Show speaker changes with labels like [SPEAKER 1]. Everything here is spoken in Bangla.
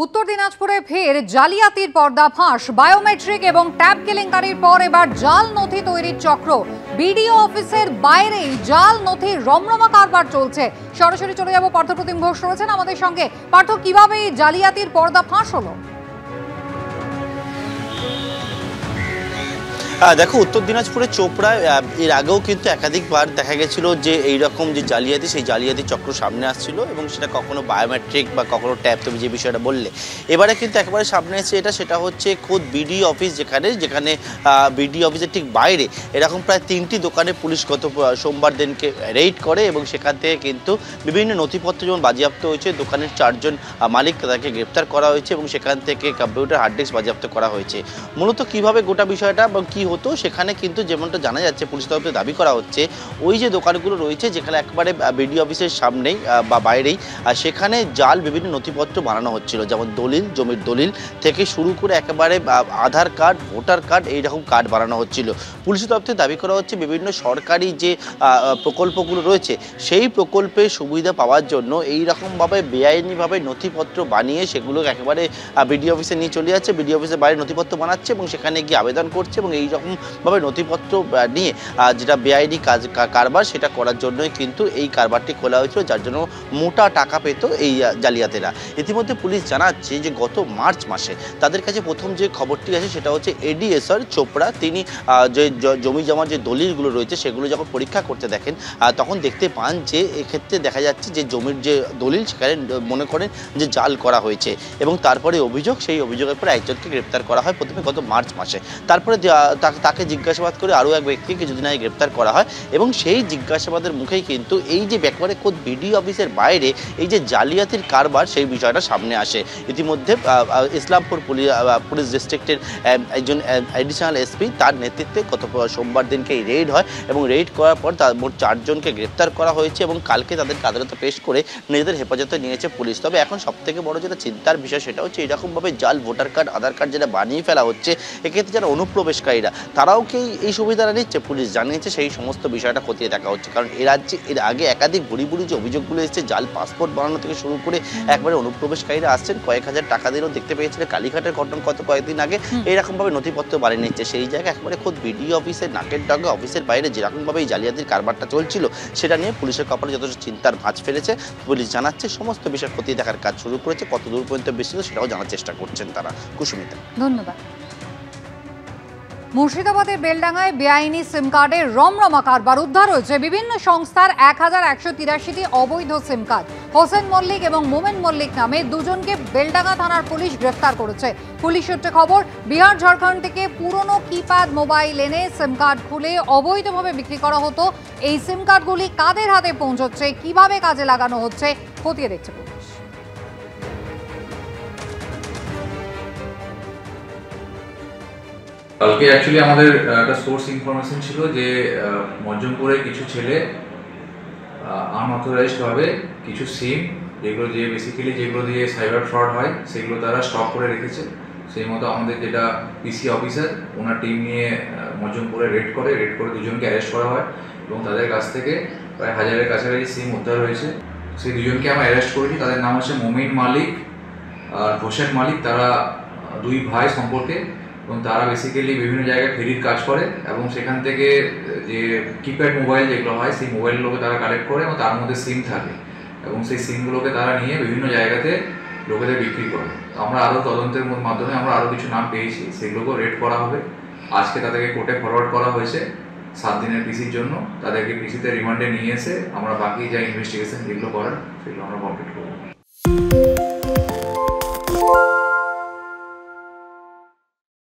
[SPEAKER 1] উত্তর দিনাজপুরে ফের জালিয়াতির পর্দাফাঁস। বায়োমেট্রিক এবং ট্যাব কেলেঙ্কারির পর এবার জাল নথি তৈরির চক্র। বিডিও অফিসের বাইরেই জাল নথির রমরমা কারবার চলছে। সরাসরি চলে যাব, পার্থপ্রতিম ঘোষ রয়েছেন আমাদের সঙ্গে। পার্থ, কিভাবে এই জালিয়াতির পর্দাফাঁস হলো?
[SPEAKER 2] দেখো, উত্তর দিনাজপুরের চোপড়ায় এর আগেও কিন্তু একাধিকবার দেখা গেছিল যে এইরকম যে জালিয়াতি, সেই জালিয়াতি চক্র সামনে আসছিল এবং সেটা কখনো বায়োমেট্রিক বা কখনো ট্যাব, তুমি যে বিষয়টা বললে, এবারে কিন্তু একেবারে সামনে এসেছে সেটা হচ্ছে খোদ বিডিও অফিস, যেখানে বিডিও অফিসের ঠিক বাইরে এরকম প্রায় 3টি দোকানে পুলিশ গত সোমবার দিনকে রেইড করে এবং সেখান থেকে কিন্তু বিভিন্ন নথিপত্র যেমন বাজেয়াপ্ত হয়েছে, দোকানের 4 জন মালিক তাদেরকে গ্রেপ্তার করা হয়েছে এবং সেখান থেকে কম্পিউটার হার্ড ডিস্ক বাজেয়াপ্ত করা হয়েছে। মূলত কিভাবে গোটা বিষয়টা বা কী হতো সেখানে কিন্তু যেমনটা জানা যাচ্ছে, পুলিশ তরফে দাবি করা হচ্ছে ওই যে দোকানগুলো রয়েছে যেখানে একবারে বিডিও অফিসের সামনেই বা বাইরেই, সেখানে জাল বিভিন্ন নথিপত্র বানানো হচ্ছিল, যেমন দলিল, জমির দলিল থেকে শুরু করে একেবারে আধার কার্ড, ভোটার কার্ড, এইরকম কার্ড বানানো হচ্ছিল। পুলিশের তরফ থেকে দাবি করা হচ্ছে বিভিন্ন সরকারি যে প্রকল্পগুলো রয়েছে সেই প্রকল্পের সুবিধা পাওয়ার জন্য এইরকমভাবে বেআইনিভাবে নথিপত্র বানিয়ে সেগুলো একেবারে বিডিও অফিসে নিয়ে চলে যাচ্ছে, বিডিও অফিসের বাইরে নথিপত্র বানাচ্ছে এবং সেখানে গিয়ে আবেদন করছে এবং এইরকমভাবে নথিপত্র নিয়ে যেটা বেআইনি কারবার, সেটা করার জন্যই কিন্তু এই কারবারটি খোলা হয়েছিল, যার জন্য মোটা টাকা পেত এই জালিয়াতেরা। ইতিমধ্যে পুলিশ জানাচ্ছে যে গত মার্চ মাসে তাদের কাছে প্রথম যে খবরটি আছে সেটা হচ্ছে এডিএসআর চোপড়া, তিনি যে জমি জমার যে দলিলগুলো রয়েছে সেগুলো যখন পরীক্ষা করতে দেখেন তখন দেখতে পান যে এক্ষেত্রে দেখা যাচ্ছে যে জমির যে দলিল সেখানে মনে করেন যে জাল করা হয়েছে এবং তারপরে সেই অভিযোগের পরে একজনকে গ্রেপ্তার করা হয় প্রথমে গত মার্চ মাসে। তারপরে তাকে জিজ্ঞাসাবাদ করে আরও এক ব্যক্তিকে কিছুদিন আগে গ্রেপ্তার করা হয় এবং সেই জিজ্ঞাসাবাদের মুখেই কিন্তু এই যে একেবারে খোদ বিডিও অফিসের বাইরে এই যে জালিয়াতির কারবার, সেই বিষয়টা সামনে আসে। ইতিমধ্যে ইসলামপুর পুলিশ ডিস্ট্রিক্টের একজন অ্যাডিশনাল এসপি, তার নেতৃত্বে গত সোমবার দিনকে এই রেইড হয় এবং রেইড করার পর মোট 4 জনকে গ্রেপ্তার করা হয়েছে এবং কালকে তাদেরকে আদালতে পেশ করে নিজেদের হেফাজতে নিয়েছে পুলিশ। তবে এখন সবথেকে বড় যেটা চিন্তার বিষয় সেটা হচ্ছে এরকমভাবে জাল ভোটার কার্ড, আধার কার্ড যেটা বানিয়ে ফেলা হচ্ছে, এক্ষেত্রে যারা অনুপ্রবেশকারীরা তারাও কি এই সুবিধাটা নিচ্ছে? পুলিশ জানিয়েছে সেই সমস্ত বিষয়টা খতিয়ে দেখা হচ্ছে, কারণ এর আগে একাধিক বুড়ি যে অভিযোগগুলো এসেছে, জাল পাসপোর্ট বানানো থেকে শুরু করে একবারে অনুপ্রবেশকারীরা আসছেন, কয়েক হাজার টাকা দিয়েও দেখতে পেয়েছিল কালীঘাটের ঘটনা কয়েকদিন আগে, এইরকমভাবে নথিপত্র বানিয়ে নিচ্ছে। সেই জায়গায় একবারে খোদ বিডিও অফিসের নাকের ডগা, অফিসের বাইরে যেরকমভাবে এই জালিয়াতির কারবারটা চলছিল সেটা নিয়ে পুলিশের কপালে যথেষ্ট চিন্তার ভাঁজ ফেলেছে। পুলিশ জানাচ্ছে সমস্ত বিষয় খতিয়ে দেখার কাজ শুরু করেছে, কত দূর পর্যন্ত বিস্তৃত সেটাও জানার চেষ্টা করছেন তারা। কুসুমিতা,
[SPEAKER 1] ধন্যবাদ। মুর্শিদাবাদের বেলডাঙ্গায় বেআইনি সিম কার্ডের রমরমা কারবার। উদ্ধার হয়েছে বিভিন্ন সংস্থার 1183টি অবৈধ সিম কার্ড। হোসেন মল্লিক এবং মোমেন মল্লিক নামে দুজনকে বেলডাঙ্গা থানার পুলিশ গ্রেফতার করেছে। পুলিশ সূত্রে খবর, বিহার ঝাড়খণ্ড থেকে পুরনো কিপ্যাড মোবাইল এনে সিম কার্ড খুলে অবৈধভাবে বিক্রি করা হতো। এই সিম কার্ডগুলি কাদের হাতে পৌঁছচ্ছে, কিভাবে কাজে লাগানো হচ্ছে, খতিয়ে দেখছে পুলিশ।
[SPEAKER 3] কালকে অ্যাকচুয়ালি আমাদের একটা সোর্স ইনফরমেশন ছিল যে মজ্জমপুরে কিছু ছেলে আনঅথরাইজড ভাবে কিছু সিম, যেগুলো দিয়ে সাইবার ফ্রড হয়, সেগুলো তারা স্টক করে রেখেছে। সেই মতো আমাদের যেটা পিসি অফিসার, ওনার টিম নিয়ে মজ্জমপুরে রেড করে দুজনকে অ্যারেস্ট করা হয় এবং তাদের কাছ থেকে প্রায় 1000-এর কাছাকাছি সিম উদ্ধার হয়েছে। সেই দুজনকে আমরা অ্যারেস্ট করেছি। তাদের নাম হচ্ছে মোমেন মালিক আর হোসেন মালিক। তারা 2 ভাই সম্পর্কে এবং তারা বেসিক্যালি বিভিন্ন জায়গায় ফেরির কাজ করে এবং সেখান থেকে যে কিপ্যাড মোবাইল যেগুলো হয় সেই মোবাইলগুলোকে তারা কালেক্ট করে এবং তার মধ্যে সিম থাকে এবং সেই সিমগুলোকে তারা নিয়ে বিভিন্ন জায়গাতে লোকেদের বিক্রি করে। তো আমরা আরও তদন্তের মাধ্যমে আমরা আরও কিছু নাম পেয়েছি, সেগুলোকেও রেড করা হবে। আজকে তাদেরকে কোর্টে ফরওয়ার্ড করা হয়েছে 7 দিনের পিসির জন্য। তাদেরকে পিসিতে রিমান্ডে নিয়ে এসে আমরা বাকি যা ইনভেস্টিগেশন যেগুলো করার সেগুলো আমরা কমপ্লিট করব।